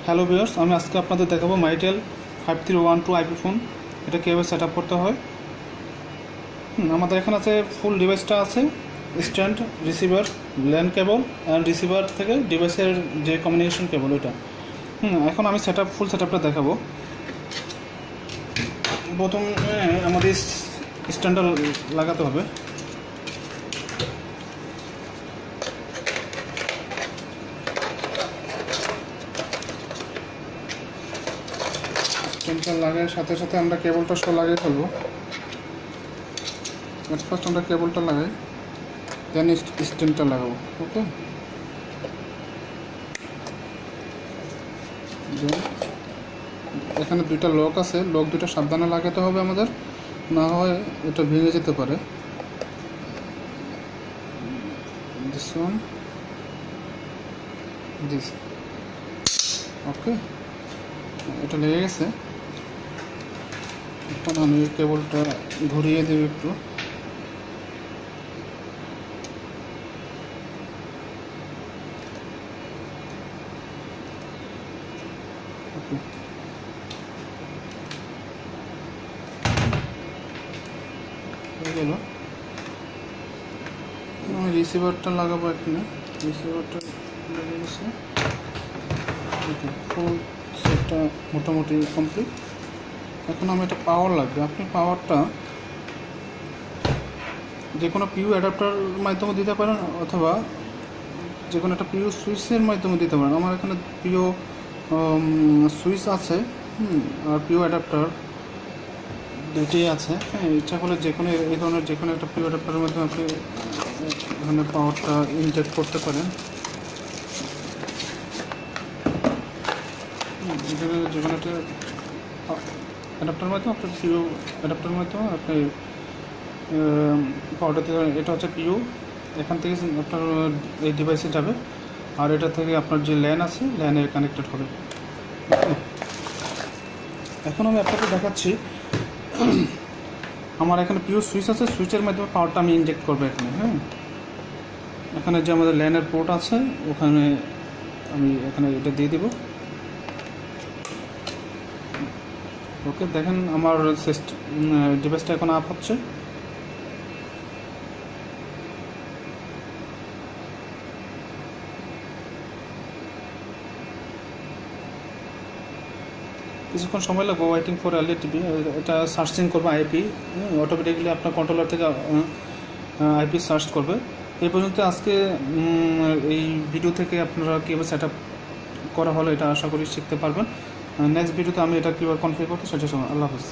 Hello viewers, আমি আজকে আপনাদের দেখাবো মাইটেল 5312 আইপি ফোন। এটা কীভাবে সেট আপ করতে হয়। আমাদের এখানে আছে ফুল ডিভাইসটা আছে, stand, receiver, LAN cable and receiver থেকে ডিভাইসের যে কমিউনিকেশন কেবল ওইটা। এখন আমি ফুল সেট আপটা দেখাবো। প্রথমে আমাদের স্ট্যান্ডটা লাগাতে হবে। স্ট্যান্ডটা লাগানোর সাথে সাথে আমরা কেবলটা সব লাগিয়ে ফেলবো। ফার্স্ট আমরা কেবলটা লাগাই, দেন স্ট্যান্ডটা লাগাবো। ওকে, এখানে দুইটা লক আছে, লক দুটো সাবধানে লাগাতে হবে আমাদের, না হয় এটা ভেঙে যেতে পারে। This one, this. ওকে, এটা লেগে গেছে। এখন আমি কেবলটা ঘুরিয়ে দেব একটু। ওকে, হয়ে গেল। আমি রিসিভারটা লাগাবো এখানে। রিসিভারটা লেগে গেছে। ওকে, ফুল সেটটা মোটামুটি কমপ্লিট। এখন আমি একটা পাওয়ার লাগবে। আপনি পাওয়ারটা যে কোনো পিউ অ্যাডাপ্টার মাধ্যমে দিতে পারেন, অথবা যে কোনো একটা পিউ সুইচের মাধ্যমে দিতে পারেন। আমার এখানে পিউ সুইচ আছে, আর পিউ অ্যাডাপ্টার দুটি আছে। ইচ্ছা করলে যে কোনো এই ধরনের যে কোনো একটা পিউ অ্যাডাপ্টারের মাধ্যমে আপনি এখানে পাওয়ারটা ইনজেক্ট করতে পারেন। এখানে যে কোনো একটা অ্যাডাপ্টারের মাধ্যমে আপনার পিউ অ্যাডাপ্টারের মাধ্যমে আপনি পাওয়ারটা দিতে পারেন। এটা হচ্ছে পিউ, এখান থেকে আপনার এই ডিভাইসে যাবে, আর এটা থেকে আপনার যে ল্যান আছে ল্যানে কানেক্টেড হবে। এখন আমি আপনাকে দেখাচ্ছি, আমার এখানে পিউ সুইচ আছে, সুইচের মাধ্যমে পাওয়ারটা আমি ইনজেক্ট করবো এখানে। এখানে যে আমাদের ল্যানের পোর্ট আছে ওখানে আমি এখানে এটা দিয়ে দেব। ওকে, দেখেন আমার ডিভাইসটা এখন আপ হচ্ছে। কিছুক্ষণ সময় লাগবে, ওয়েটিং ফর এলইডিবি। এটা সার্চিং করবে আইপি, অটোমেটিকলি আপনার কন্ট্রোলার থেকে আইপি সার্চ করবে। এই পর্যন্ত আজকে এই ভিডিও থেকে আপনারা কীভাবে সেট আপ করা হলো এটা আশা করি শিখতে পারবেন। নেক্সট ভিডিওতে আমি এটা কীভাবে কনফিগার করতে সেটা। আল্লাহ হাফেজ।